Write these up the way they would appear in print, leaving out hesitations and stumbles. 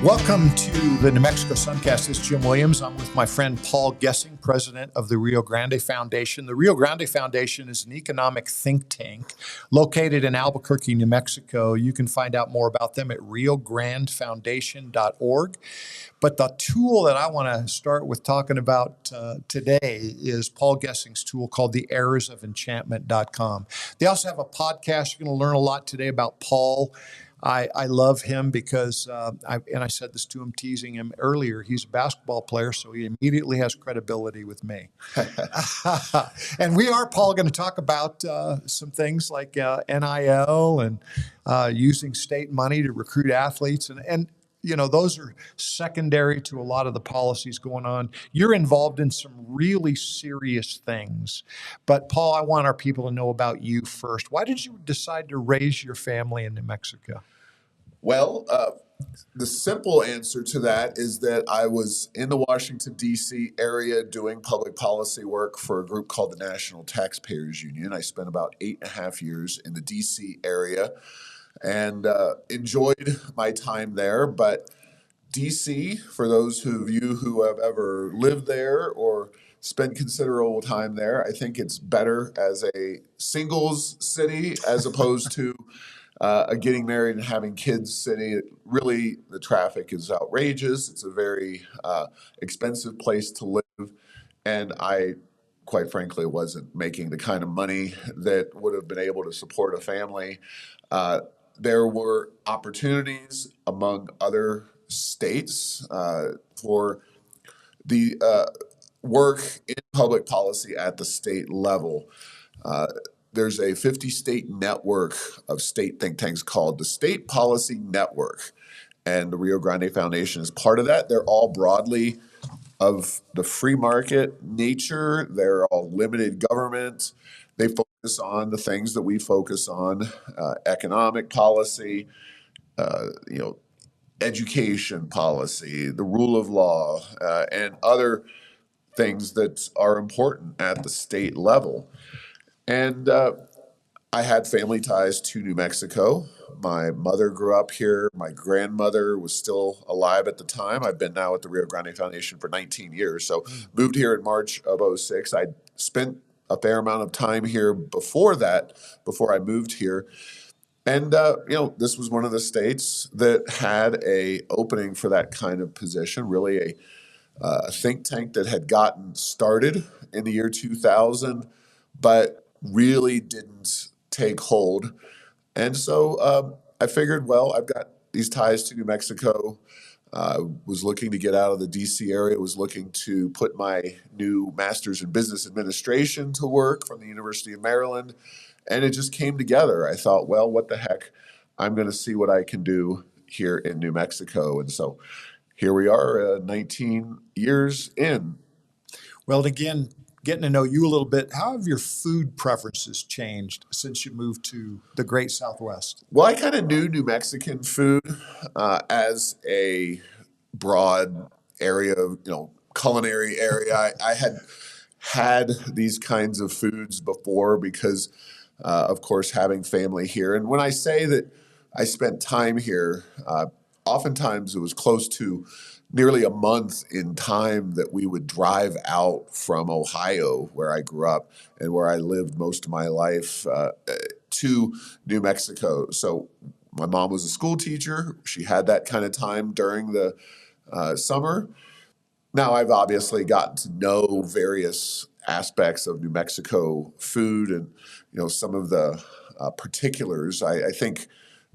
Welcome to the New Mexico Suncast. This is Jim Williams. I'm with my friend Paul Gessing, president of the Rio Grande Foundation. The Rio Grande Foundation is an economic think tank located in Albuquerque, New Mexico. You can find out more about them at riograndefoundation.org. But the tool that I want to start with talking about today is Paul Gessing's tool called the errorsofenchantment.com. They also have a podcast. You're going to learn a lot today about Paul. I love him because, I said this to him, teasing him earlier, he's a basketball player, so he immediately has credibility with me. And we are, Paul, going to talk about some things like NIL and using state money to recruit athletes. And you know, those are secondary to a lot of the policies going on. You're involved in some really serious things. But Paul, I want our people to know about you first. Why did you decide to raise your family in New Mexico? Well, the simple answer to that is that I was in the Washington, D.C. area doing public policy work for a group called the National Taxpayers Union. I spent about 8.5 years in the D.C. area and enjoyed my time there. But D.C., for those of you who have ever lived there or spent considerable time there, I think it's better as a singles city as opposed to a getting married and having kids city. Really, the traffic is outrageous. It's a very expensive place to live. And I, quite frankly, wasn't making the kind of money that would have been able to support a family. There were opportunities among other states for the work in public policy at the state level. There's a 50-state network of state think tanks called the State Policy Network, and the Rio Grande Foundation is part of that. They're all broadly of the free market nature. They're all limited government. They focus on the things that we focus on, economic policy, education policy, the rule of law, and other things that are important at the state level. And I had family ties to New Mexico. My mother grew up here. My grandmother was still alive at the time. I've been now at the Rio Grande Foundation for 19 years. So moved here in March of 06. I spent a fair amount of time here before that, before I moved here. And, this was one of the states that had a opening for that kind of position, really a think tank that had gotten started in the year 2000, but really didn't take hold. And so I figured, well, I've got these ties to New Mexico. Was looking to get out of the DC area, was looking to put my new master's in business administration to work from the University of Maryland. And it just came together. I thought, well, what the heck? I'm going to see what I can do here in New Mexico. And so here we are, 19 years in. Well, again, getting to know you a little bit, how have your food preferences changed since you moved to the great Southwest? Well, I kind of knew New Mexican food as a broad area of, culinary area. I had these kinds of foods before because, of course, having family here. And when I say that I spent time here, oftentimes it was close to nearly a month in time that we would drive out from Ohio, where I grew up and where I lived most of my life, to New Mexico. So my mom was a school teacher. She had that kind of time during the summer. Now I've obviously gotten to know various aspects of New Mexico food and, some of the particulars. I think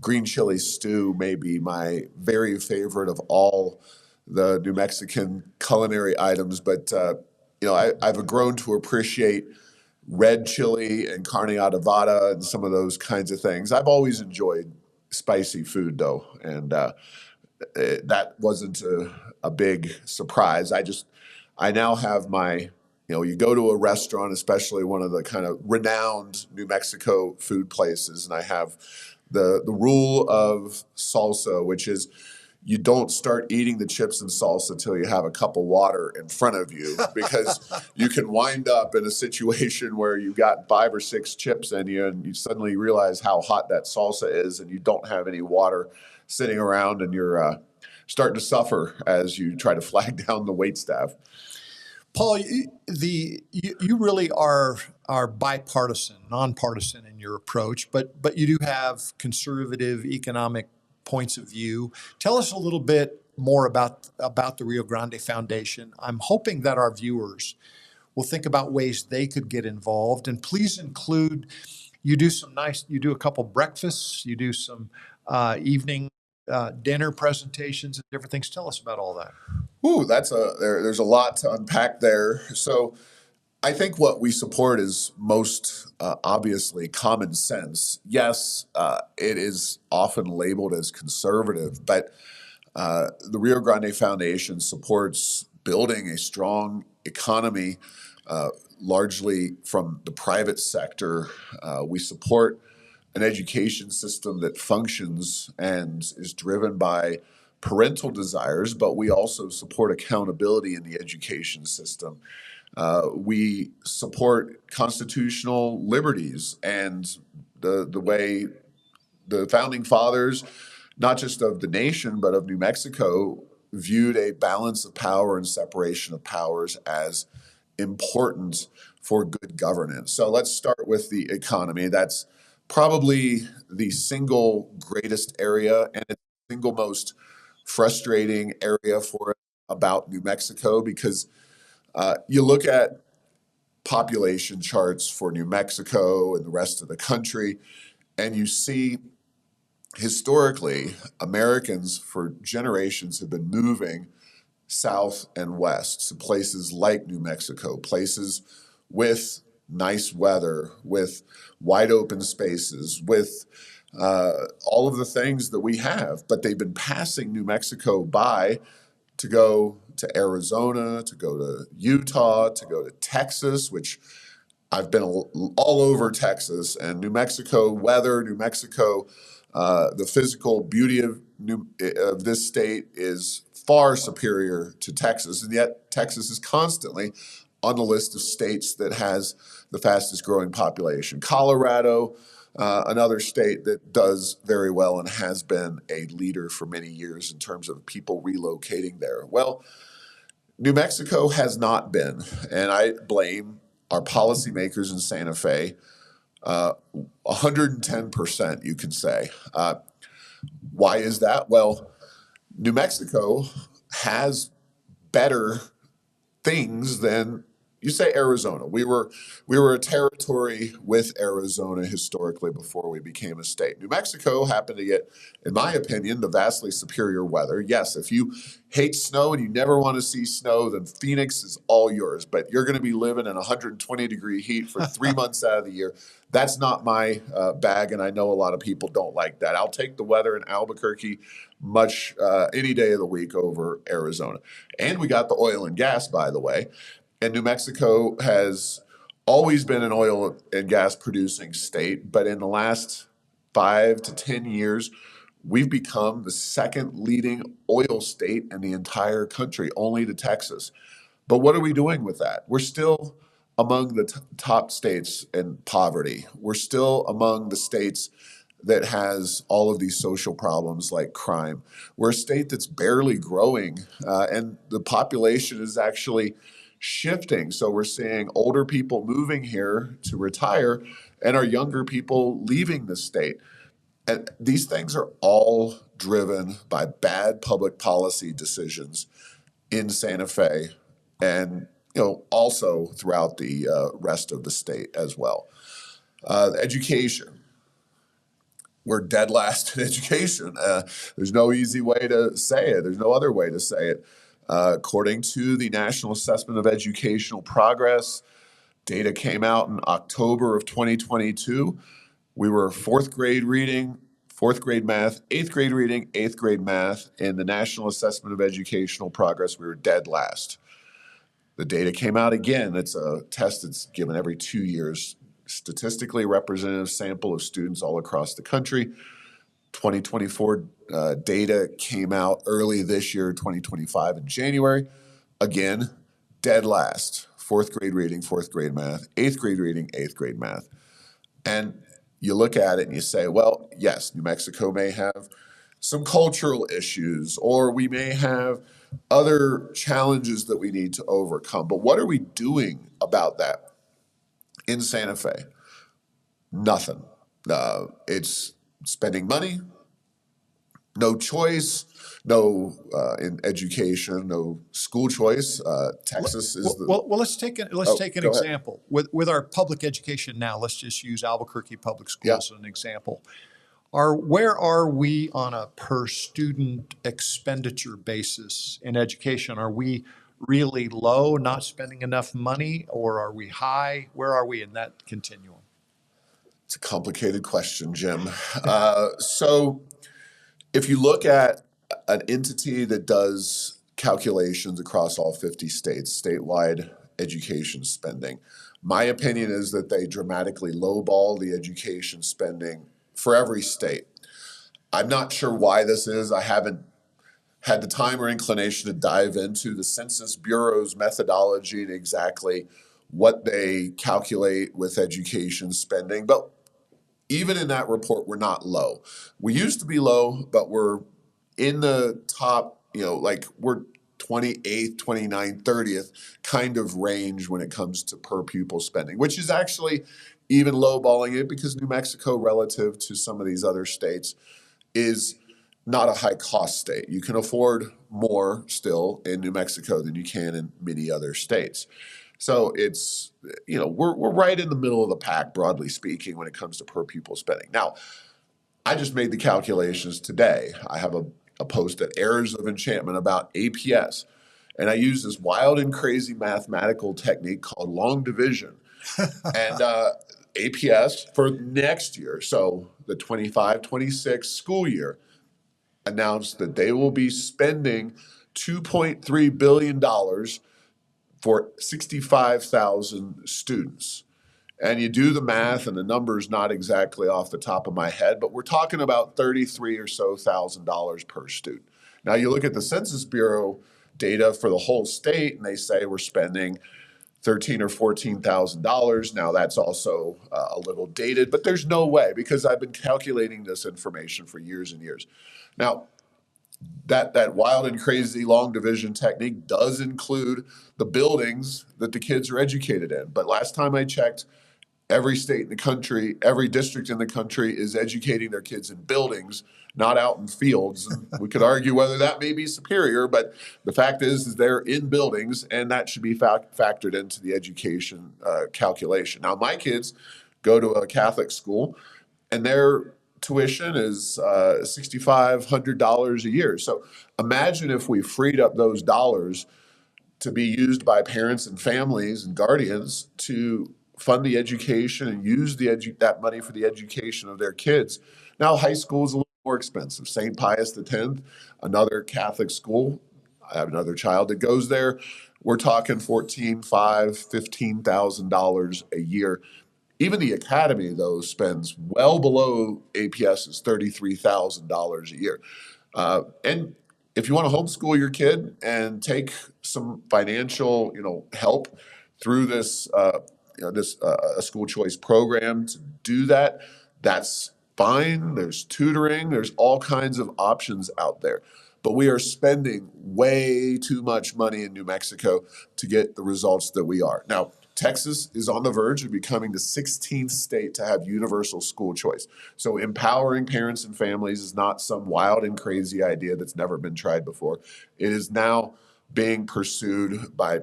green chili stew may be my very favorite of all the New Mexican culinary items, but I've grown to appreciate red chili and carne adobada and some of those kinds of things. I've always enjoyed spicy food, though, and that wasn't a big surprise. I now have my, you go to a restaurant, especially one of the kind of renowned New Mexico food places, and I have the rule of salsa, which is you don't start eating the chips and salsa until you have a cup of water in front of you, because you can wind up in a situation where you've got 5 or 6 chips in you and you suddenly realize how hot that salsa is and you don't have any water sitting around and you're starting to suffer as you try to flag down the wait staff. Paul, you really are bipartisan, nonpartisan in your approach, but you do have conservative economic points of view. Tell us a little bit more about the Rio Grande Foundation. I'm hoping that our viewers will think about ways they could get involved, and please include. You do a couple breakfasts, you do some evening dinner presentations and different things. Tell us about all that. Ooh, there's a lot to unpack there. So I think what we support is most obviously common sense. Yes, it is often labeled as conservative, but the Rio Grande Foundation supports building a strong economy, largely from the private sector. We support an education system that functions and is driven by parental desires, but we also support accountability in the education system. We support constitutional liberties and the way the founding fathers, not just of the nation, but of New Mexico, viewed a balance of power and separation of powers as important for good governance. So let's start with the economy. That's probably the single greatest area, and it's the single most frustrating area for us about New Mexico, because you look at population charts for New Mexico and the rest of the country, and you see historically Americans for generations have been moving south and west to places like New Mexico, places with nice weather, with wide open spaces, with all of the things that we have. But they've been passing New Mexico by to go to Arizona, to go to Utah, to go to Texas, which I've been all over Texas, and New Mexico weather, New Mexico, the physical beauty of this state is far superior to Texas, and yet Texas is constantly on the list of states that has the fastest growing population. Colorado, another state that does very well and has been a leader for many years in terms of people relocating there. Well, New Mexico has not been, and I blame our policymakers in Santa Fe 110%, you can say. Why is that? Well, New Mexico has better things than, you say, Arizona. We were a territory with Arizona historically before we became a state. New Mexico happened to get, in my opinion, the vastly superior weather. Yes, if you hate snow and you never want to see snow, then Phoenix is all yours. But you're going to be living in 120-degree heat for 3 months out of the year. That's not my bag, and I know a lot of people don't like that. I'll take the weather in Albuquerque any day of the week over Arizona. And we got the oil and gas, by the way. And New Mexico has always been an oil and gas producing state, but in the last 5 to 10 years, we've become the second leading oil state in the entire country, only to Texas. But what are we doing with that? We're still among the top states in poverty. We're still among the states that has all of these social problems like crime. We're a state that's barely growing, and the population is actually shifting. So we're seeing older people moving here to retire and our younger people leaving the state. And these things are all driven by bad public policy decisions in Santa Fe and also throughout the rest of the state as well. Education. We're dead last in education. There's no easy way to say it. There's no other way to say it. According to the National Assessment of Educational Progress, data came out in October of 2022. We were fourth grade reading, fourth grade math, eighth grade reading, eighth grade math. In the National Assessment of Educational Progress, we were dead last. The data came out again. It's a test that's given every 2 years. Statistically representative sample of students all across the country. 2024 data came out early this year, 2025 in January. Again, dead last. Fourth grade reading, fourth grade math, eighth grade reading, eighth grade math. And you look at it and you say, well, yes, New Mexico may have some cultural issues, or we may have other challenges that we need to overcome. But what are we doing about that in Santa Fe? Nothing. It's spending money, no choice, no in education, no school choice. Texas is the. Well, let's take an Oh, go ahead. example with our public education now. Let's just use Albuquerque Public Yeah. Schools as an example. Where are we on a per student expenditure basis in education? Are we really low, not spending enough money, or are we high? Where are we in that continuum? It's a complicated question, Jim. So if you look at an entity that does calculations across all 50 states, statewide education spending, my opinion is that they dramatically lowball the education spending for every state. I'm not sure why this is. I haven't had the time or inclination to dive into the Census Bureau's methodology and exactly what they calculate with education spending. But even in that report, we're not low. We used to be low, but we're in the top, like we're 28th, 29th, 30th kind of range when it comes to per pupil spending, which is actually even lowballing it because New Mexico, relative to some of these other states, is not a high cost state. You can afford more still in New Mexico than you can in many other states. So it's, we're right in the middle of the pack, broadly speaking, when it comes to per pupil spending. Now, I just made the calculations today. I have a post at Errors of Enchantment about APS, and I use this wild and crazy mathematical technique called long division. And APS for next year, so the 25-26 school year, announced that they will be spending $2.3 billion for 65,000 students. And you do the math, and the number's not exactly off the top of my head, but we're talking about $33 or so thousand per student. Now you look at the Census Bureau data for the whole state, and they say we're spending $13,000 or $14,000. Now that's also a little dated, but there's no way because I've been calculating this information for years and years. Now, that wild and crazy long division technique does include the buildings that the kids are educated in. But last time I checked, every state in the country, every district in the country is educating their kids in buildings, not out in fields. And we could argue whether that may be superior, but the fact is they're in buildings, and that should be factored into the education calculation. Now, my kids go to a Catholic school, and their tuition is $6,500 a year. So imagine if we freed up those dollars to be used by parents and families and guardians to fund the education and use that money for the education of their kids. Now, high school is a little more expensive. St. Pius X, another Catholic school, I have another child that goes there. We're talking $14,500, $15,000 a year. Even the academy, though, spends well below APS's $33,000 a year. And if you want to homeschool your kid and take some financial, help through this, a school choice program to do that, that's fine. There's tutoring. There's all kinds of options out there. But we are spending way too much money in New Mexico to get the results that we are. Now, Texas is on the verge of becoming the 16th state to have universal school choice. So empowering parents and families is not some wild and crazy idea that's never been tried before. It is now being pursued by,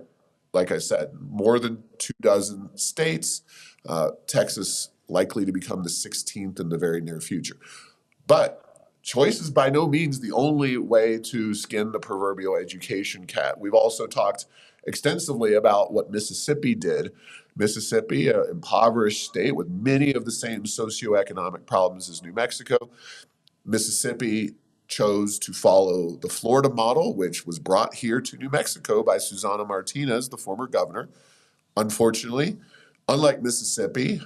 like I said, more than 24 states. Texas likely to become the 16th in the very near future. But choice is by no means the only way to skin the proverbial education cat. We've also talked extensively about what Mississippi did. Mississippi, an impoverished state with many of the same socioeconomic problems as New Mexico. Mississippi chose to follow the Florida model, which was brought here to New Mexico by Susana Martinez, the former governor. Unfortunately, unlike Mississippi,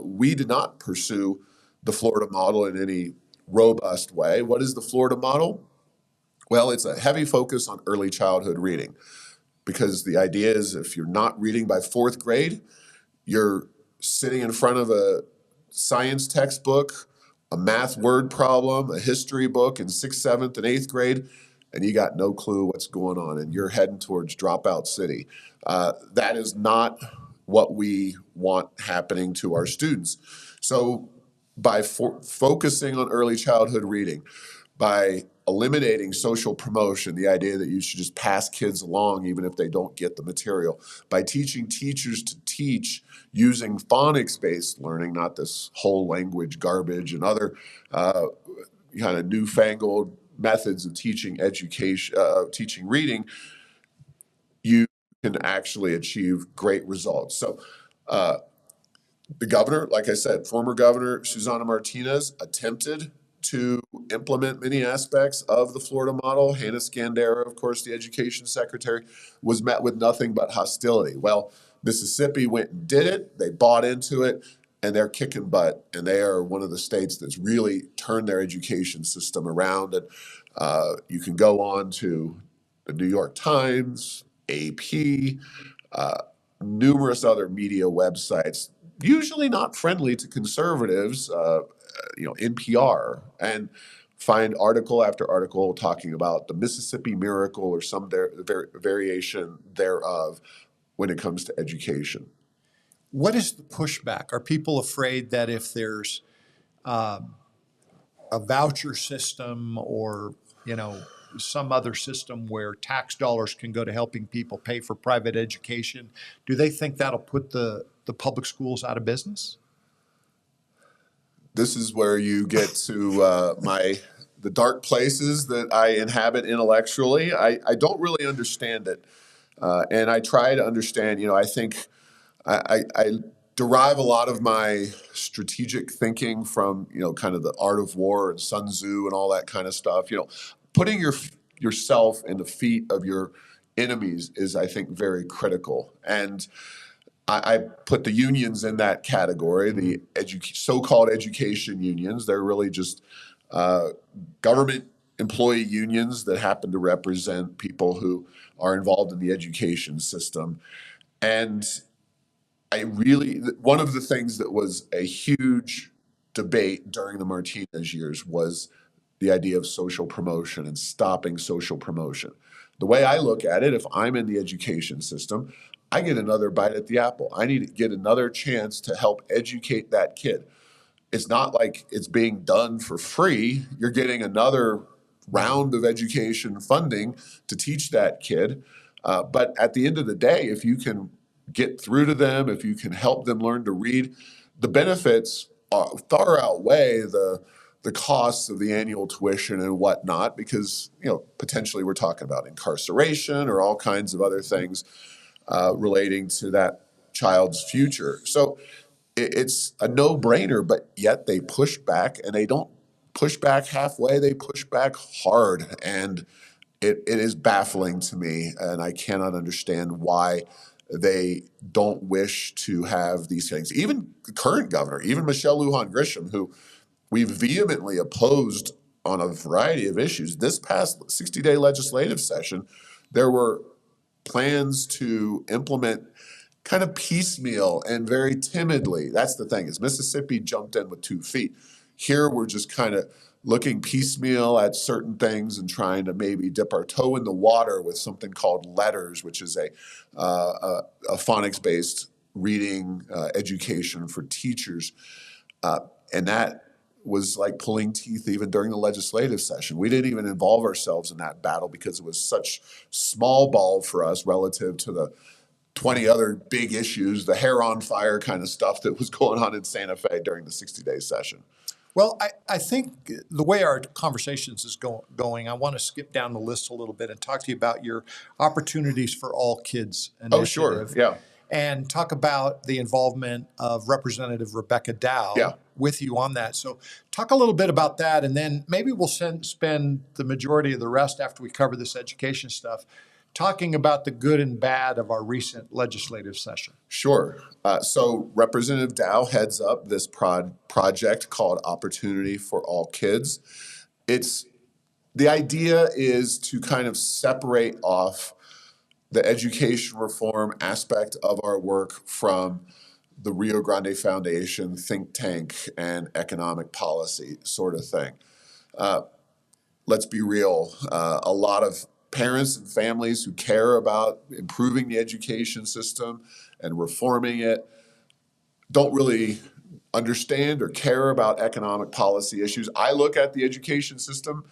we did not pursue the Florida model in any robust way. What is the Florida model? Well, it's a heavy focus on early childhood reading, because the idea is if you're not reading by fourth grade, you're sitting in front of a science textbook a math word problem, a history book in 6th, 7th, and 8th grade, and you got no clue what's going on, and you're heading towards dropout city. That is not what we want happening to our students. So by focusing on early childhood reading, by eliminating social promotion, the idea that you should just pass kids along even if they don't get the material, by teaching teachers to teach using phonics-based learning, not this whole language garbage and other kind of newfangled methods of teaching education, teaching reading, you can actually achieve great results. So the governor, like I said, former governor Susana Martinez attempted to implement many aspects of the Florida model. Hannah Scandera, of course, the education secretary, was met with nothing but hostility. Well, Mississippi went and did it. They bought into it, and they're kicking butt. And they are one of the states that's really turned their education system around. And you can go on to the New York Times, AP, numerous other media websites, usually not friendly to conservatives, NPR, and find article after article talking about the Mississippi miracle or some variation thereof when it comes to education. What is the pushback? Are people afraid that if there's a voucher system or, some other system where tax dollars can go to helping people pay for private education, do they think that'll put the public schools out of business? This is where you get to the dark places that I inhabit intellectually. I don't really understand it, and I try to understand. I think I derive a lot of my strategic thinking from kind of the art of war and Sun Tzu and all that kind of stuff. Putting yourself in the feet of your enemies is, I think, very critical. And I put the unions in that category, the so-called education unions. They're really just government employee unions that happen to represent people who are involved in the education system. And one of the things that was a huge debate during the Martinez years was the idea of social promotion and stopping social promotion. The way I look at it, if I'm in the education system, I get another bite at the apple. I need to get another chance to help educate that kid. It's not like it's being done for free. You're getting another round of education funding to teach that kid. But at the end of the day, if you can get through to them, if you can help them learn to read, the benefits far outweigh the costs of the annual tuition and whatnot, because potentially we're talking about incarceration or all kinds of other things relating to that child's future. So it's a no-brainer, but yet they push back, and they don't push back halfway, they push back hard. And it is baffling to me, and I cannot understand why they don't wish to have these things. Even the current governor, even Michelle Lujan Grisham, who we've vehemently opposed on a variety of issues. This past 60-day legislative session, there were plans to implement kind of piecemeal and very timidly. That's the thing, is Mississippi jumped in with 2 feet. Here we're just kind of looking piecemeal at certain things and trying to maybe dip our toe in the water with something called letters, which is a phonics-based reading education for teachers. And that was like pulling teeth even during the legislative session. We didn't even involve ourselves in that battle because it was such small ball for us relative to the 20 other big issues, the hair on fire kind of stuff that was going on in Santa Fe during the 60-day session. Well, I think the way our conversations is going, I want to skip down the list a little bit and talk to you about your Opportunities for All Kids initiative. Oh, sure. Yeah. And talk about the involvement of Representative Rebecca Dow with you on that. So talk a little bit about that, and then maybe we'll spend the majority of the rest after we cover this education stuff talking about the good and bad of our recent legislative session. Sure. So Representative Dow heads up this project called Opportunity for All Kids. The idea is to kind of separate off the education reform aspect of our work from the Rio Grande Foundation think tank and economic policy sort of thing. Let's be real. A lot of parents and families who care about improving the education system and reforming it don't really understand or care about economic policy issues. I look at the education system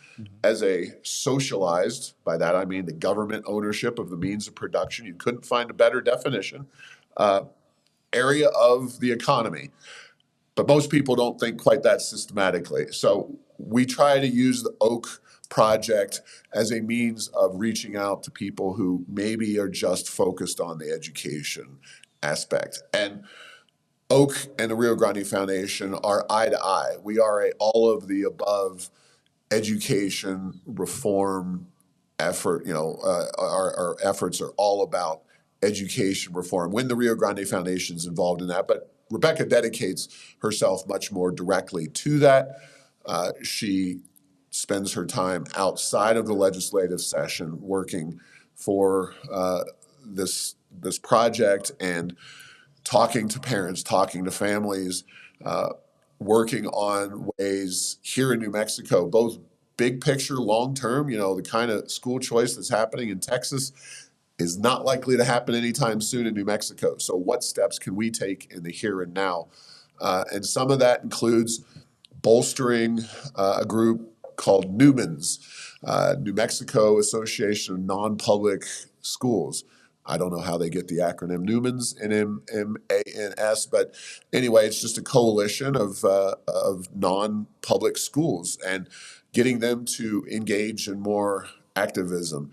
as a socialized, by that I mean the government ownership of the means of production. You couldn't find a better definition, area of the economy. But most people don't think quite that systematically. So we try to use the Oak project as a means of reaching out to people who maybe are just focused on the education aspect. And Oak and the Rio Grande Foundation are eye to eye. We are a all of the above education reform effort. Our efforts are all about education reform. When the Rio Grande Foundation is involved in that, but Rebecca dedicates herself much more directly to that. She spends her time outside of the legislative session working for this project and talking to parents, talking to families, working on ways here in New Mexico, both big picture, long term. The kind of school choice that's happening in Texas is not likely to happen anytime soon in New Mexico. So, what steps can we take in the here and now? And some of that includes bolstering a group called Newman's, New Mexico Association of Non-Public Schools. I don't know how they get the acronym Newman's, NMANS, but anyway, it's just a coalition of non-public schools and getting them to engage in more activism,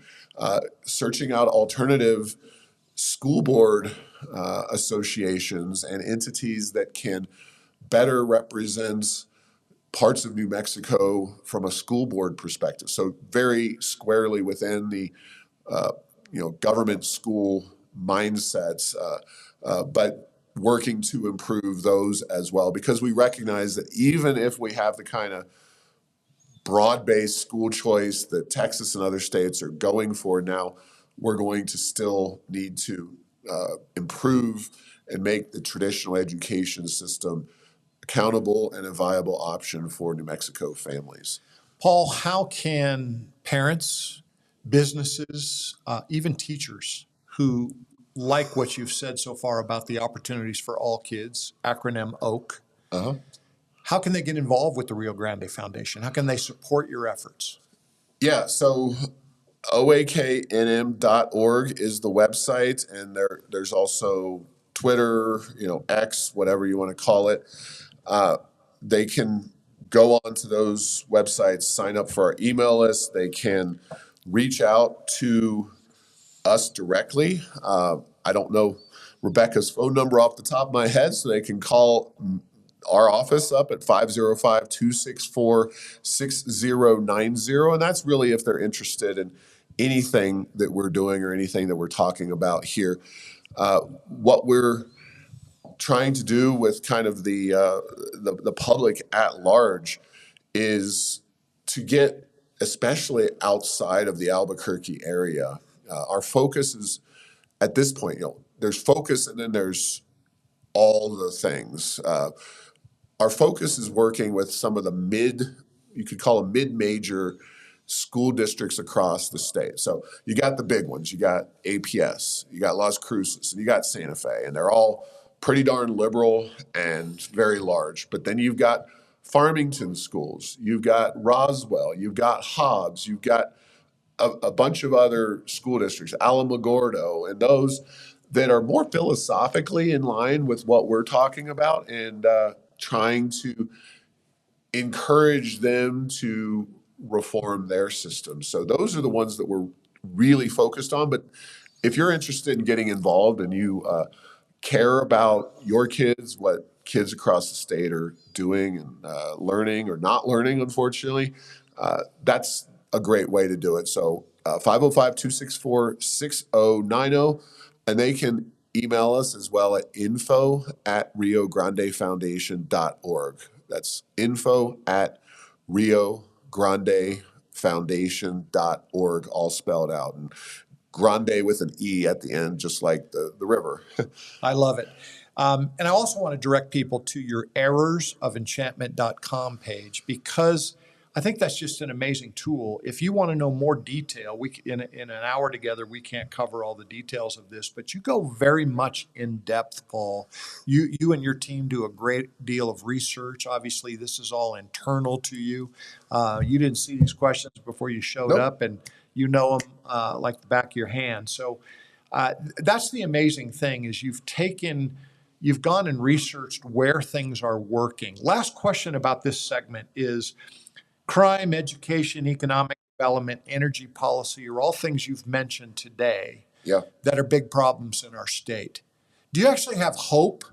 searching out alternative school board associations and entities that can better represent parts of New Mexico from a school board perspective. So very squarely within the government school mindsets, but working to improve those as well, because we recognize that even if we have the kind of broad-based school choice that Texas and other states are going for now, we're going to still need to improve and make the traditional education system accountable and a viable option for New Mexico families. Paul, how can parents, businesses, even teachers who like what you've said so far about the opportunities for all kids, acronym OAK, how can they get involved with the Rio Grande Foundation? How can they support your efforts? Yeah, so oaknm.org is the website, and there's also Twitter, X, whatever you want to call it. They can go onto those websites, sign up for our email list. They can reach out to us directly. I don't know Rebecca's phone number off the top of my head, so they can call our office up at 505-264-6090. And that's really if they're interested in anything that we're doing or anything that we're talking about here. What we're trying to do with kind of the public at large is to get, especially outside of the Albuquerque area, our focus is at this point, there's focus and then there's all the things. Our focus is working with some of the you could call them mid-major school districts across the state. So you got the big ones. You got APS, you got Las Cruces, and you got Santa Fe, and they're all pretty darn liberal and very large. But then you've got Farmington schools, you've got Roswell, you've got Hobbs, you've got a bunch of other school districts, Alamogordo, and those that are more philosophically in line with what we're talking about and trying to encourage them to reform their system. So those are the ones that we're really focused on. But if you're interested in getting involved and you care about your kids, what kids across the state are doing and learning or not learning, unfortunately, that's a great way to do it. So 505-264-6090, and they can email us as well at info@riograndefoundation.org. That's info@riograndefoundation.org, all spelled out. And Grande with an E at the end, just like the river. I love it. And I also want to direct people to your errorsoфenchantment.com page, because I think that's just an amazing tool. If you want to know more detail, in an hour together, we can't cover all the details of this, but you go very much in depth, Paul. You and your team do a great deal of research. Obviously, this is all internal to you. You didn't see these questions before you showed Nope. up, and you know them like the back of your hand. So that's the amazing thing, is you've gone and researched where things are working. Last question about this segment is: crime, education, economic development, energy policy are all things you've mentioned today Yeah. that are big problems in our state. Do you actually have hope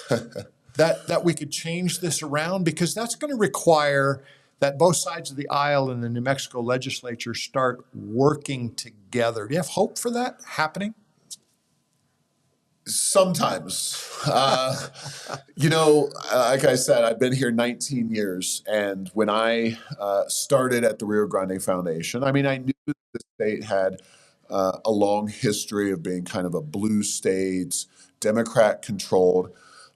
that we could change this around? Because that's going to require that both sides of the aisle in the New Mexico legislature start working together. Do you have hope for that happening? Sometimes, like I said, I've been here 19 years. And when I started at the Rio Grande Foundation, I mean, I knew the state had a long history of being kind of a blue state, Democrat controlled.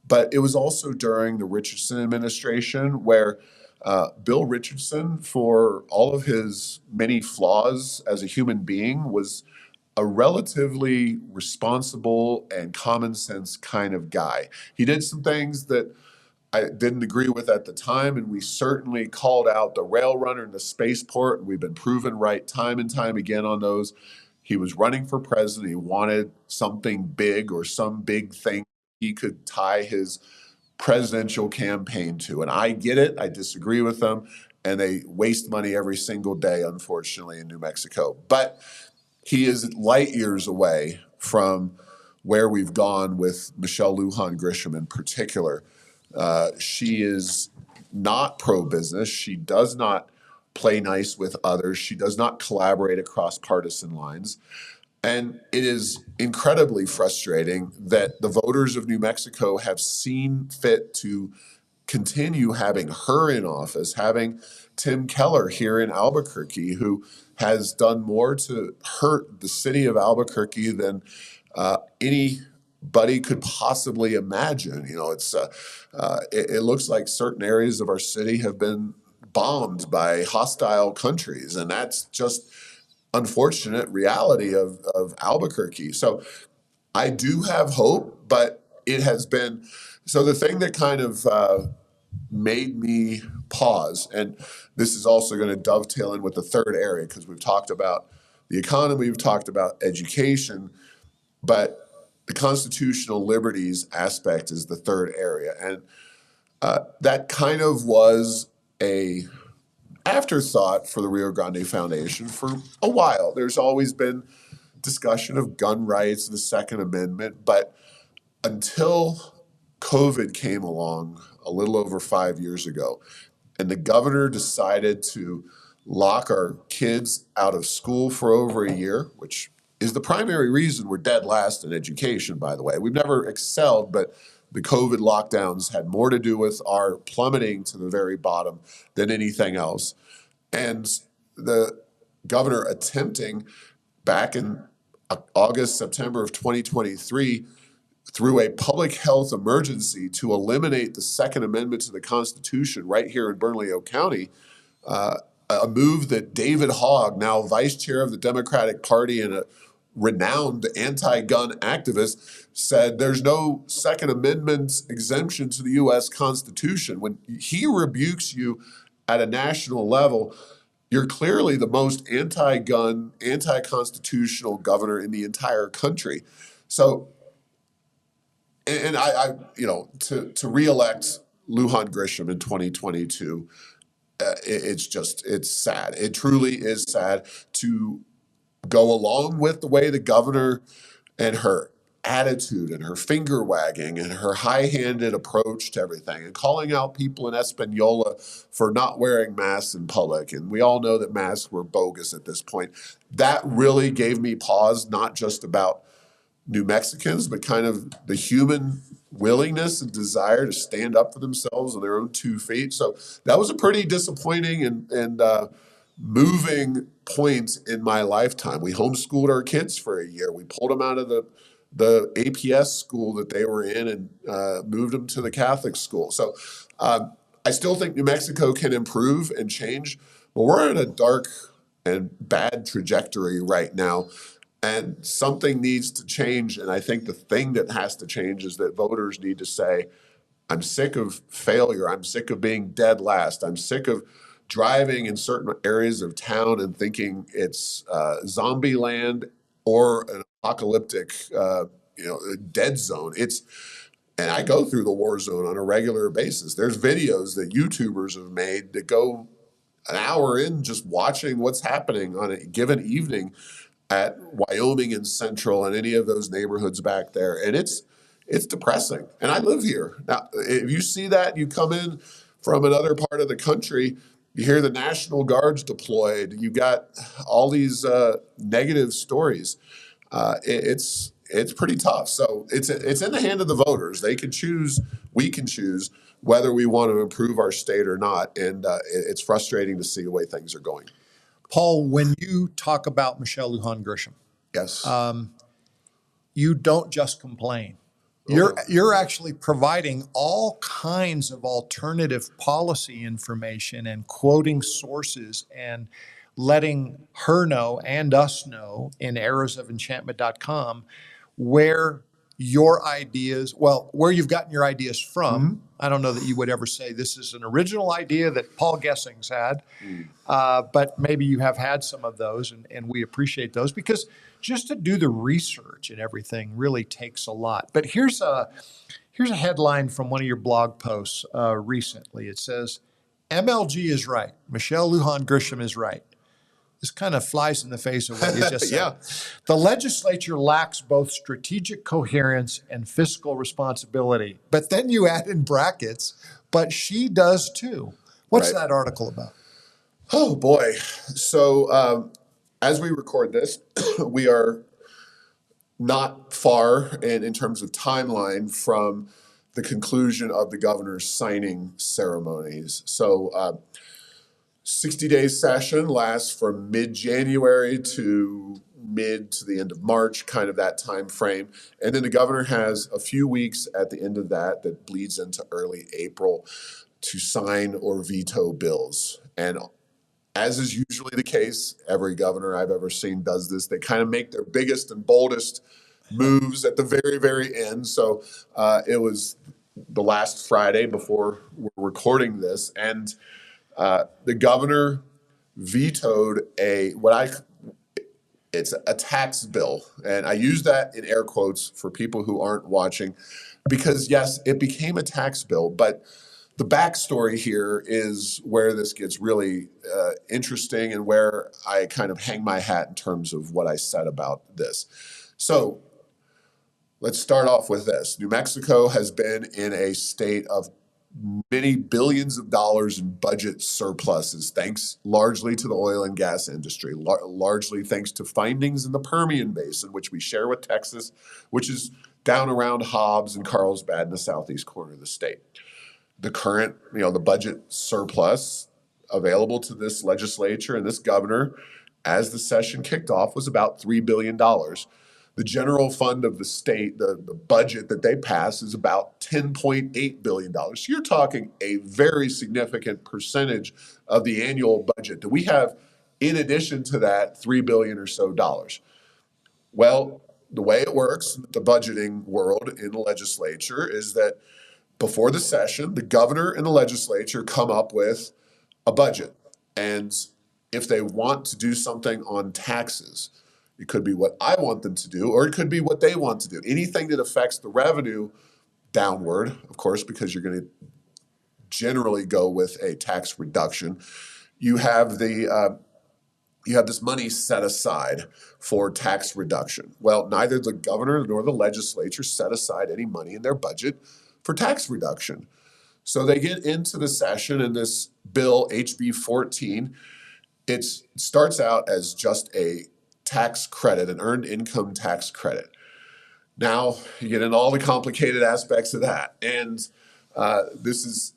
But it was also during the Richardson administration where Bill Richardson, for all of his many flaws as a human being, was a relatively responsible and common sense kind of guy. He did some things that I didn't agree with at the time, and we certainly called out the rail runner and the spaceport, and we've been proven right time and time again on those. He was running for president. He wanted something big or some big thing he could tie his presidential campaign to. And I get it. I disagree with them. And they waste money every single day, unfortunately, in New Mexico. But he is light years away from where we've gone with Michelle Lujan Grisham in particular. She is not pro-business. She does not play nice with others. She does not collaborate across partisan lines. And it is incredibly frustrating that the voters of New Mexico have seen fit to continue having her in office, having Tim Keller here in Albuquerque, who has done more to hurt the city of Albuquerque than anybody could possibly imagine. It looks like certain areas of our city have been bombed by hostile countries, and that's just unfortunate reality of Albuquerque. So I do have hope, but it has been so the thing that kind of made me pause, and this is also going to dovetail in with the third area because we've talked about the economy, we've talked about education, but the constitutional liberties aspect is the third area. And that kind of was a afterthought for the Rio Grande Foundation for a while. There's always been discussion of gun rights, the Second Amendment, but until COVID came along a little over 5 years ago, and the governor decided to lock our kids out of school for over a year, which is the primary reason we're dead last in education, by the way. We've never excelled, but the COVID lockdowns had more to do with our plummeting to the very bottom than anything else. And the governor attempting back in August, September of 2023, through a public health emergency to eliminate the Second Amendment to the Constitution right here in Bernalillo County, a move that David Hogg, now vice chair of the Democratic Party and a renowned anti-gun activist, said there's no Second Amendment exemption to the U.S. Constitution. When he rebukes you at a national level, you're clearly the most anti-gun, anti-constitutional governor in the entire country. So, and I to reelect Lujan Grisham in 2022, it's sad. It truly is sad to go along with the way the governor and her attitude and her finger wagging and her high-handed approach to everything and calling out people in Espanola for not wearing masks in public. And we all know that masks were bogus at this point. That really gave me pause, not just about New Mexicans, but kind of the human willingness and desire to stand up for themselves on their own 2 feet. So that was a pretty disappointing and moving point in my lifetime. We homeschooled our kids for a year. We pulled them out of the the APS school that they were in and moved them to the Catholic school. So I still think New Mexico can improve and change, but we're in a dark and bad trajectory right now. And something needs to change. And I think the thing that has to change is that voters need to say, I'm sick of failure. I'm sick of being dead last. I'm sick of driving in certain areas of town and thinking it's zombie land or an apocalyptic, dead zone. And I go through the war zone on a regular basis. There's videos that YouTubers have made that go an hour in just watching what's happening on a given evening at Wyoming and Central and any of those neighborhoods back there. And it's depressing. And I live here. Now, if you see that, you come in from another part of the country, you hear the National Guards deployed, you got all these negative stories. It's pretty tough. So it's in the hand of the voters. They can choose, we can choose whether we want to improve our state or not. And it's frustrating to see the way things are going. Paul, when you talk about Michelle Lujan Grisham, Yes. you don't just complain. You're actually providing all kinds of alternative policy information and quoting sources and letting her know and us know in arrowsoфenchantment.com where your ideas, where you've gotten your ideas from. I don't know that you would ever say this is an original idea that Paul Gessing's had, but maybe you have had some of those, and we appreciate those because just to do the research and everything really takes a lot. But here's a headline from one of your blog posts recently. It says, MLG is right. Michelle Lujan Grisham is right. This kind of flies in the face of what you just said. Yeah. The legislature lacks both strategic coherence and fiscal responsibility. But then you add in brackets, but she does too. What's that article about? Oh, boy. So as we record this, we are not far in terms of timeline from the conclusion of the governor's signing ceremonies. So 60-day session lasts from mid-January to the end of March, kind of that time frame. And then the governor has a few weeks at the end of that bleeds into early April to sign or veto bills. And as is usually the case, every governor I've ever seen does this. They kind of make their biggest and boldest moves at the very, very end. So it was the last Friday before we're recording this, and the governor vetoed it's a tax bill. And I use that in air quotes for people who aren't watching, because yes, it became a tax bill, but the backstory here is where this gets really interesting and where I kind of hang my hat in terms of what I said about this. So let's start off with this. New Mexico has been in a state of many billions of dollars in budget surpluses, thanks largely to the oil and gas industry, largely thanks to findings in the Permian Basin, which we share with Texas, which is down around Hobbs and Carlsbad in the southeast corner of the state. The current, the budget surplus available to this legislature and this governor as the session kicked off was about $3 billion. The general fund of the state, the budget that they pass is about $10.8 billion. So you're talking a very significant percentage of the annual budget that we have in addition to that $3 billion or so dollars. Well, the way it works in the budgeting world in the legislature is that before the session, the governor and the legislature come up with a budget. And if they want to do something on taxes, it could be what I want them to do, or it could be what they want to do. Anything that affects the revenue downward, of course, because you're going to generally go with a tax reduction. You have this money set aside for tax reduction. Well, neither the governor nor the legislature set aside any money in their budget for tax reduction. So they get into the session, and this bill, HB 14, it starts out as just a tax credit, an earned income tax credit. Now you get into all the complicated aspects of that. And this is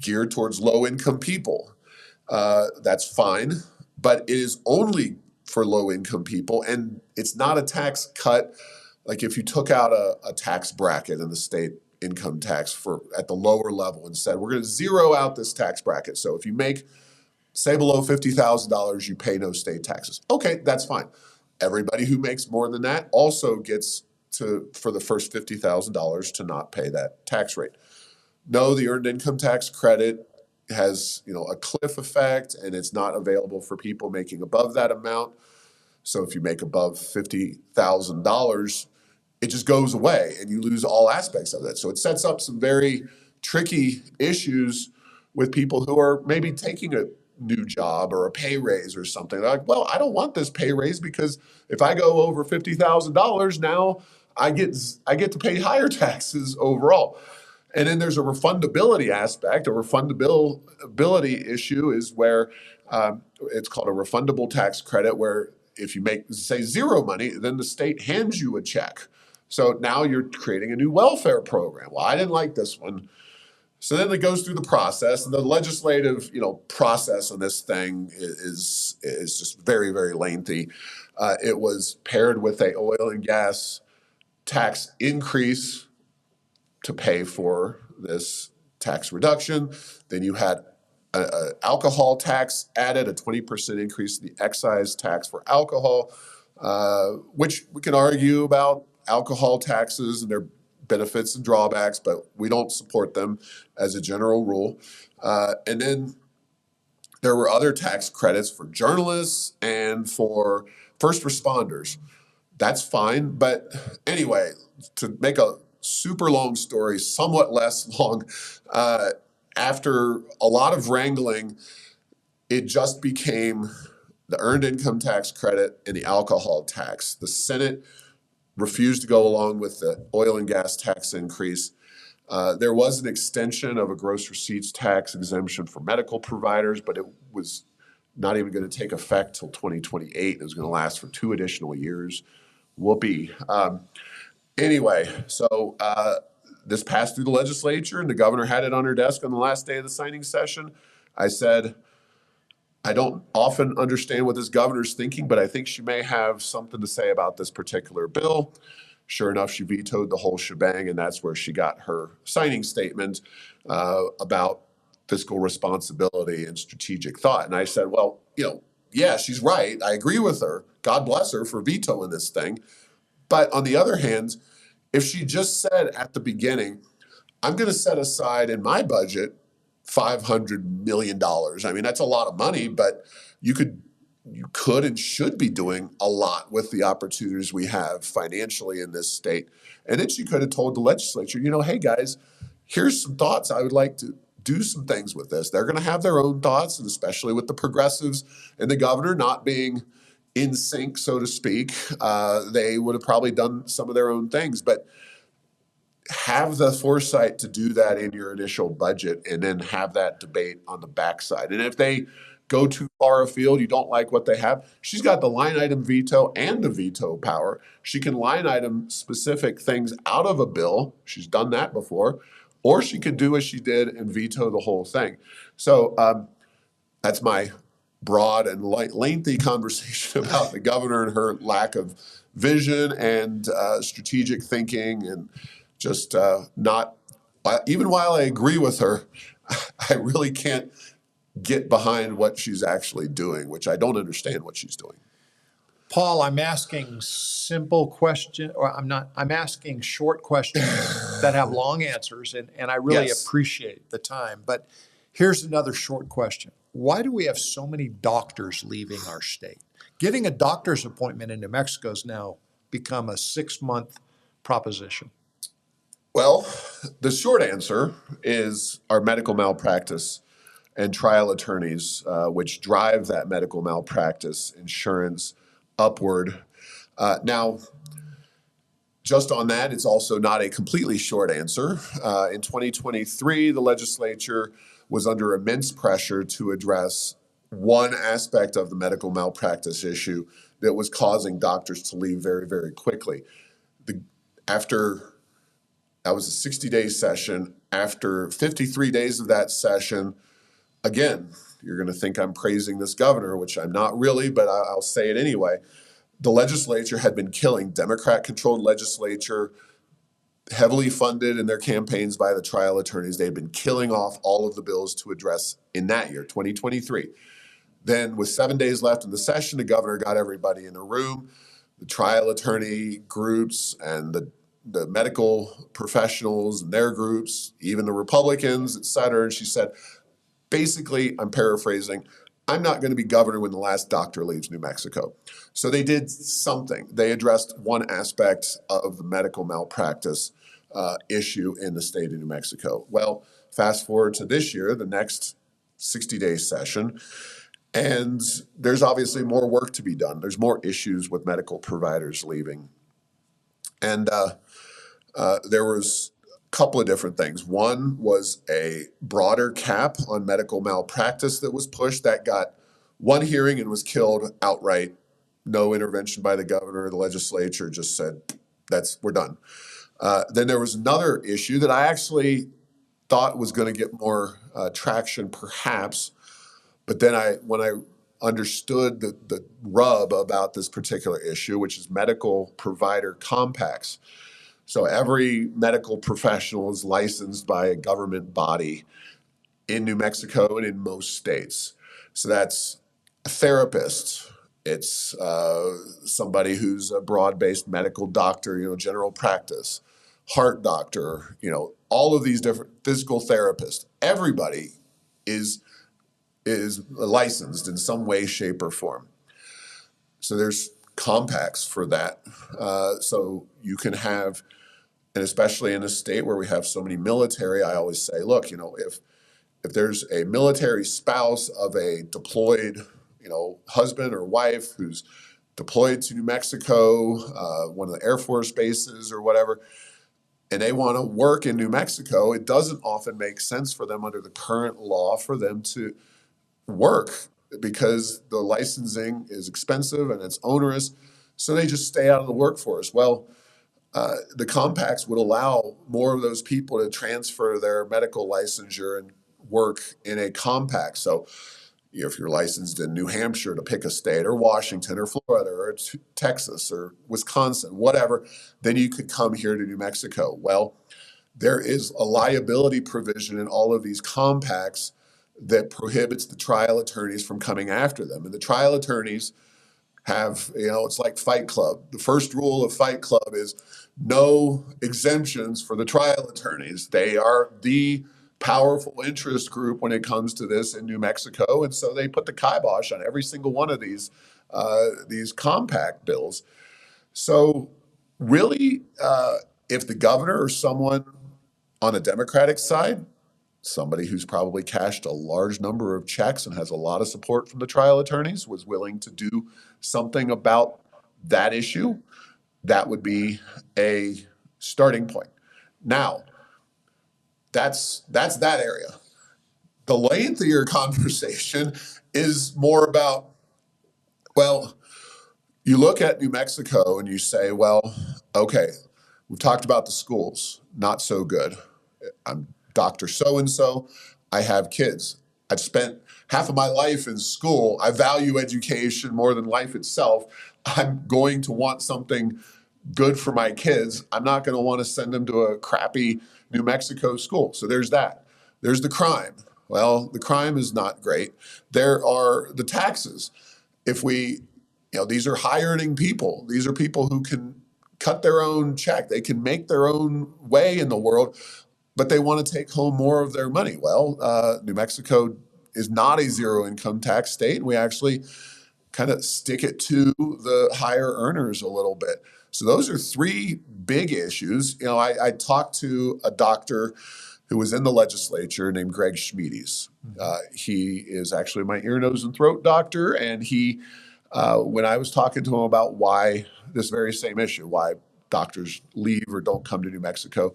geared towards low income people. That's fine, but it is only for low income people. And it's not a tax cut like if you took out a tax bracket in the state income tax for at the lower level and said, we're going to zero out this tax bracket. So if you make, say, below $50,000, you pay no state taxes. Okay, that's fine. Everybody who makes more than that also gets to, for the first $50,000 to not pay that tax rate. No, the earned income tax credit has, a cliff effect, and it's not available for people making above that amount. So if you make above $50,000, it just goes away and you lose all aspects of it. So it sets up some very tricky issues with people who are maybe taking a new job or a pay raise or something. They're like, well, I don't want this pay raise because if I go over $50,000 now, I get to pay higher taxes overall. And then there's a refundability aspect. A refundability issue is where it's called a refundable tax credit, where if you make, say, zero money, then the state hands you a check. So now you're creating a new welfare program. Well, I didn't like this one. So then it goes through the process, and the legislative, process on this thing is just very, very lengthy. It was paired with a oil and gas tax increase to pay for this tax reduction. Then you had a alcohol tax added, a 20% increase in the excise tax for alcohol, which we can argue about alcohol taxes and their benefits and drawbacks, but we don't support them as a general rule. And then there were other tax credits for journalists and for first responders. That's fine. But anyway, to make a super long story somewhat less long, after a lot of wrangling, it just became the earned income tax credit and the alcohol tax. The Senate refused to go along with the oil and gas tax increase. There was an extension of a gross receipts tax exemption for medical providers, but it was not even going to take effect till 2028. It was going to last for 2 additional years. Whoopee. Anyway, so this passed through the legislature, and the governor had it on her desk on the last day of the signing session. I said, I don't often understand what this governor's thinking, but I think she may have something to say about this particular bill. Sure enough, she vetoed the whole shebang, and that's where she got her signing statement about fiscal responsibility and strategic thought. And I said, well, yeah, she's right. I agree with her. God bless her for vetoing this thing. But on the other hand, if she just said at the beginning, I'm going to set aside in my budget $500 million. I mean, that's a lot of money, but you could and should be doing a lot with the opportunities we have financially in this state. And then she could have told the legislature, hey guys, here's some thoughts. I would like to do some things with this. They're going to have their own thoughts, and especially with the progressives and the governor not being in sync, so to speak, they would have probably done some of their own things. But have the foresight to do that in your initial budget and then have that debate on the backside. And if they go too far afield, you don't like what they have, she's got the line item veto and the veto power. She can line item specific things out of a bill. She's done that before. Or she could do as she did and veto the whole thing. So that's my broad and lengthy conversation about the governor and her lack of vision and strategic thinking, and just not, even while I agree with her, I really can't get behind what she's actually doing, which I don't understand what she's doing. Paul, I'm asking simple questions, or I'm asking short questions that have long answers, and I really appreciate the time. But here's another short question. Why do we have so many doctors leaving our state? Getting a doctor's appointment in New Mexico has now become a 6-month proposition. Well, the short answer is our medical malpractice and trial attorneys, which drive that medical malpractice insurance upward. Now, just on that, it's also not a completely short answer. In 2023, the legislature was under immense pressure to address one aspect of the medical malpractice issue that was causing doctors to leave very, very quickly. After that was a 60-day session. After 53 days of that session, again, you're going to think I'm praising this governor, which I'm not really, but I'll say it anyway. the legislature had been killing, Democrat-controlled legislature, heavily funded in their campaigns by the trial attorneys. They had been killing off all of the bills to address in that year, 2023. Then, with 7 days left in the session, the governor got everybody in a room, the trial attorney groups and the medical professionals and their groups, even the Republicans, et cetera. And she said, basically, I'm paraphrasing, I'm not going to be governor when the last doctor leaves New Mexico. So they did something. They addressed one aspect of the medical malpractice issue in the state of New Mexico. Well, fast forward to this year, the next 60-day session, and there's obviously more work to be done. There's more issues with medical providers leaving. And there was a couple of different things. One was a broader cap on medical malpractice that was pushed. That got one hearing and was killed outright. No intervention by the governor or the legislature, just said, we're done. Then there was another issue that I actually thought was going to get more traction, perhaps. But then when I understood the rub about this particular issue, which is medical provider compacts. So every medical professional is licensed by a government body in New Mexico and in most states. So that's a therapist. It's somebody who's a broad-based medical doctor, general practice, heart doctor, all of these different physical therapists. Everybody is licensed in some way, shape, or form. So there's compacts for that. So you can have, and especially in a state where we have so many military, I always say, look, if there's a military spouse of a deployed, husband or wife who's deployed to New Mexico, one of the Air Force bases or whatever, and they want to work in New Mexico, it doesn't often make sense for them under the current law for them to work because the licensing is expensive and it's onerous. So they just stay out of the workforce. Well, the compacts would allow more of those people to transfer their medical licensure and work in a compact. So if you're licensed in New Hampshire, to pick a state, or Washington or Florida or Texas or Wisconsin, whatever, then you could come here to New Mexico. Well, there is a liability provision in all of these compacts that prohibits the trial attorneys from coming after them. And the trial attorneys have, it's like Fight Club. The first rule of Fight Club is no exemptions for the trial attorneys. They are the powerful interest group when it comes to this in New Mexico. And so they put the kibosh on every single one of these compact bills. So really, if the governor or someone on a Democratic side, somebody who's probably cashed a large number of checks and has a lot of support from the trial attorneys, was willing to do something about that issue, that would be a starting point. Now, that's that area. The lengthier conversation is more about, well, you look at New Mexico and you say, well, okay, we've talked about the schools, not so good. I'm Dr. So-and-so, I have kids. I've spent half of my life in school. I value education more than life itself. I'm going to want something good for my kids. I'm not going to want to send them to a crappy New Mexico school. So there's that. There's the crime. Well, the crime is not great. There are the taxes. If these are high earning people. These are people who can cut their own check. They can make their own way in the world, but they want to take home more of their money. Well, New Mexico is not a zero income tax state. We actually kind of stick it to the higher earners a little bit. So those are three big issues. I talked to a doctor who was in the legislature named Greg Schmiedes. He is actually my ear, nose, and throat doctor. And he, when I was talking to him about why this very same issue, why doctors leave or don't come to New Mexico,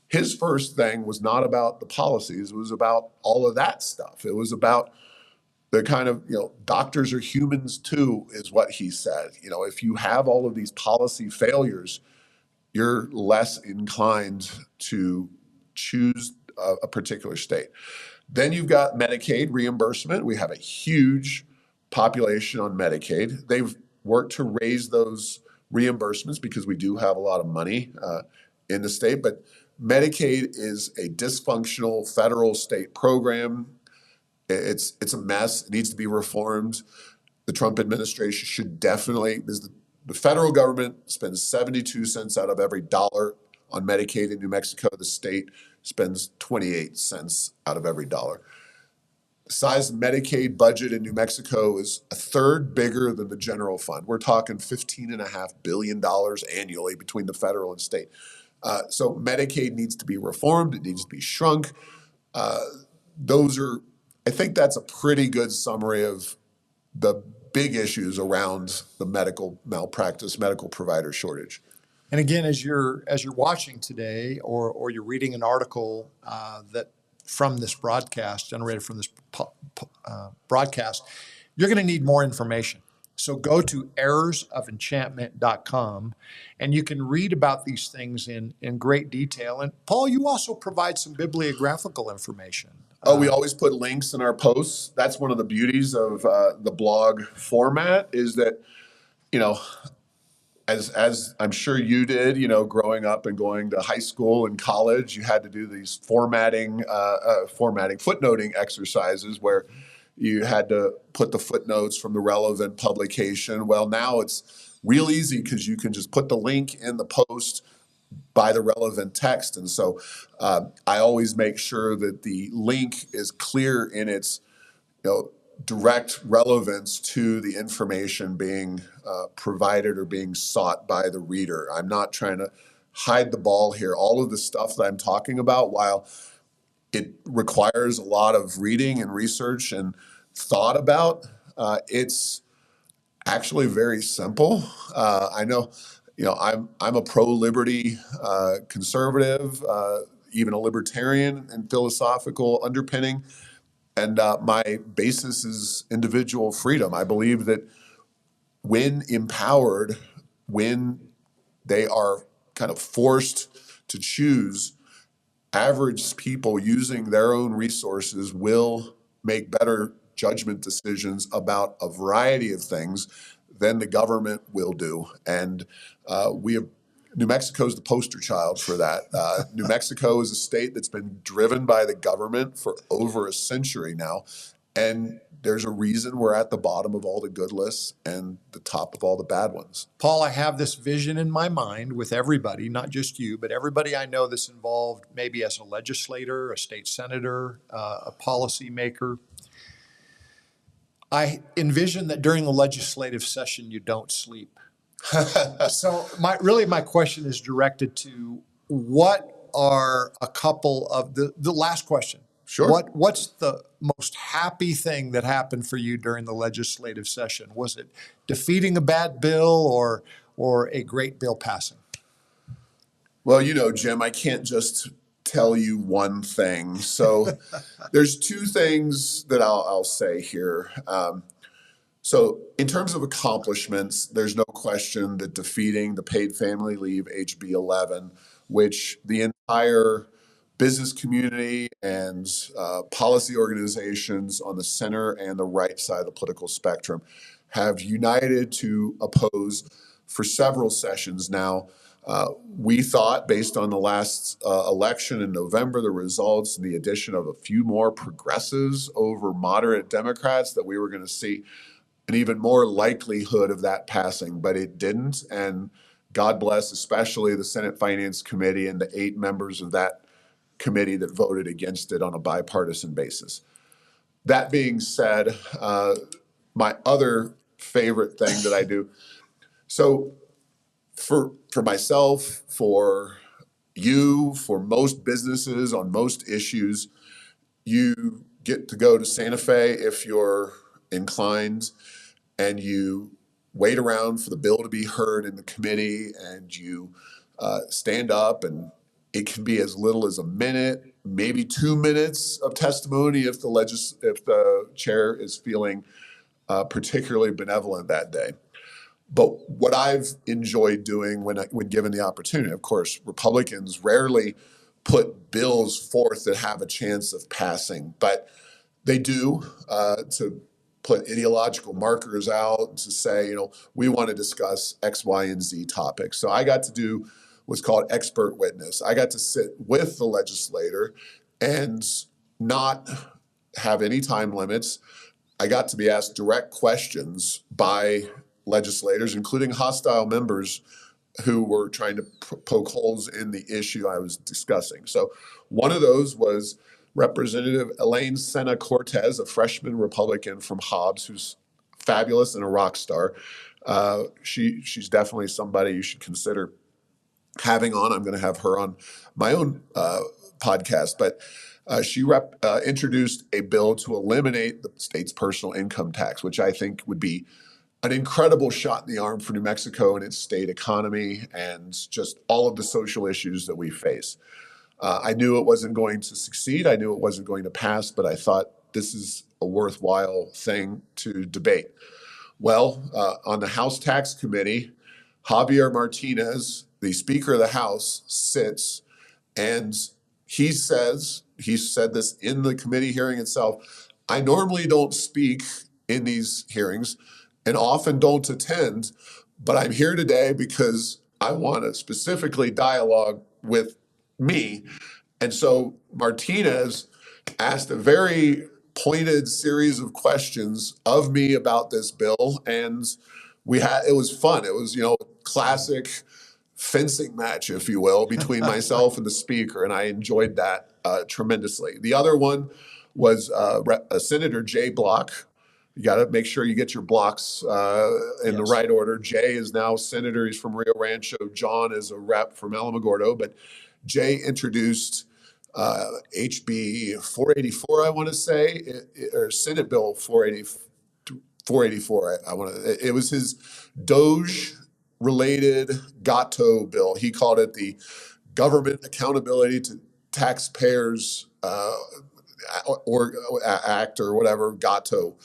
his first thing was not about the policies. It was about all of that stuff. It was about the kind of, doctors are humans too, is what he said. If you have all of these policy failures, you're less inclined to choose a particular state. Then you've got Medicaid reimbursement. We have a huge population on Medicaid. They've work to raise those reimbursements because we do have a lot of money in the state. But Medicaid is a dysfunctional federal state program. It's a mess. It needs to be reformed. The Trump administration should definitely, the federal government spends 72 cents out of every dollar on Medicaid in New Mexico. The state spends 28 cents out of every dollar. The size of the Medicaid budget in New Mexico is a third bigger than the general fund. We're talking $15.5 billion annually between the federal and state. So Medicaid needs to be reformed. It needs to be shrunk. I think that's a pretty good summary of the big issues around the medical malpractice, medical provider shortage. And again, as you're watching today, or you're reading an article that from this broadcast, generated from this broadcast, you're going to need more information. So go to errorsoфenchantment.com, and you can read about these things in great detail. And Paul, you also provide some bibliographical information. We always put links in our posts. That's one of the beauties of the blog format, is that, as I'm sure you did, growing up and going to high school and college, you had to do these footnoting exercises where you had to put the footnotes from the relevant publication. Well, now it's real easy because you can just put the link in the post by the relevant text. And so I always make sure that the link is clear in its direct relevance to the information being provided or being sought by the reader. I'm not trying to hide the ball here. All of the stuff that I'm talking about, while it requires a lot of reading and research and thought about, it's actually very simple. I know, I'm a pro-liberty conservative, even a libertarian in philosophical underpinning. And my basis is individual freedom. I believe that when empowered, when they are kind of forced to choose, average people using their own resources will make better judgment decisions about a variety of things than the government will do. And New Mexico is the poster child for that. New Mexico is a state that's been driven by the government for over a century now. And there's a reason we're at the bottom of all the good lists and the top of all the bad ones. Paul, I have this vision in my mind with everybody, not just you, but everybody I know that's involved, maybe as a legislator, a state senator, a policymaker. I envision that during the legislative session, you don't sleep. So my question is directed to, what are a couple of the last question? Sure. What's the most happy thing that happened for you during the legislative session? Was it defeating a bad bill or a great bill passing? Well, Jim, I can't just tell you one thing. So there's two things that I'll say here. So in terms of accomplishments, there's no question that defeating the paid family leave HB 11, which the entire business community and policy organizations on the center and the right side of the political spectrum have united to oppose for several sessions now. We thought, based on the last election in November, the results and the addition of a few more progressives over moderate Democrats, that we were going to see an even more likelihood of that passing, but it didn't. And God bless especially the Senate Finance Committee and the 8 members of that committee that voted against it on a bipartisan basis. That being said, my other favorite thing that I do, so for myself, for you, for most businesses on most issues, you get to go to Santa Fe if you're inclined, and you wait around for the bill to be heard in the committee, and you stand up, and it can be as little as a minute, maybe 2 minutes of testimony if the chair is feeling particularly benevolent that day. But what I've enjoyed doing when given the opportunity, of course, Republicans rarely put bills forth that have a chance of passing, but they do, to put ideological markers out to say, we want to discuss X, Y, and Z topics. So I got to do what's called expert witness. I got to sit with the legislator and not have any time limits. I got to be asked direct questions by legislators, including hostile members who were trying to poke holes in the issue I was discussing. So one of those was Representative Elaine Sena Cortez, a freshman Republican from Hobbs, who's fabulous and a rock star. She's definitely somebody you should consider having on. I'm going to have her on my own podcast, but she introduced a bill to eliminate the state's personal income tax, which I think would be an incredible shot in the arm for New Mexico and its state economy and just all of the social issues that we face. I knew it wasn't going to succeed. I knew it wasn't going to pass, but I thought this is a worthwhile thing to debate. Well, on the House Tax Committee, Javier Martinez, the Speaker of the House, sits and he said this in the committee hearing itself, I normally don't speak in these hearings and often don't attend, but I'm here today because I want to specifically dialogue with me. And so Martinez asked a very pointed series of questions of me about this bill, and it was fun. It was, classic fencing match, if you will, between myself and the speaker, and I enjoyed that tremendously. The other one was Senator Jay Block. You got to make sure you get your blocks in the right order. Jay is now senator. He's from Rio Rancho. John is a rep from Alamogordo, but Jay introduced HB 484, I want to say, or Senate Bill 484. It was his Doge-related Gatto bill. He called it the Government Accountability to Taxpayers Act or whatever, Gatto.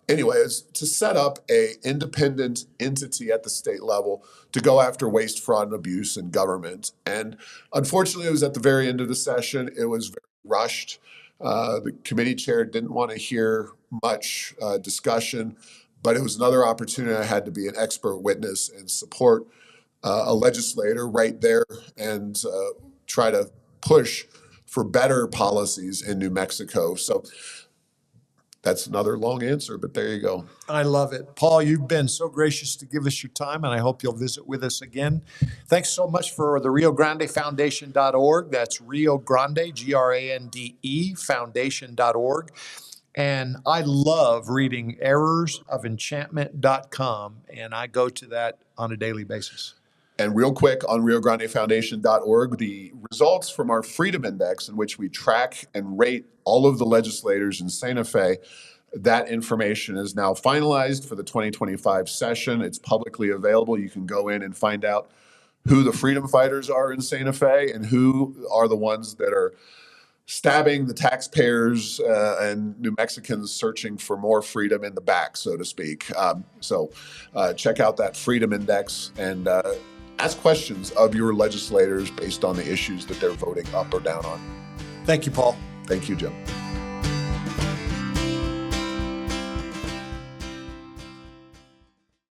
Anyways, to set up a independent entity at the state level to go after waste, fraud, and abuse in government. And unfortunately, it was at the very end of the session. It was very rushed. The committee chair didn't want to hear much discussion, but it was another opportunity I had to be an expert witness and support a legislator right there and try to push for better policies in New Mexico. So that's another long answer, but there you go. I love it. Paul, you've been so gracious to give us your time, and I hope you'll visit with us again. Thanks so much for the Rio Grande Foundation.org. That's Rio Grande, Grande, foundation.org. And I love reading errorsoфenchantment.com, and I go to that on a daily basis. And real quick, on RioGrandeFoundation.org, the results from our Freedom Index, in which we track and rate all of the legislators in Santa Fe, that information is now finalized for the 2025 session. It's publicly available. You can go in and find out who the freedom fighters are in Santa Fe and who are the ones that are stabbing the taxpayers and New Mexicans searching for more freedom in the back, so to speak. So check out that Freedom Index and ask questions of your legislators based on the issues that they're voting up or down on. Thank you, Paul. Thank you, Jim.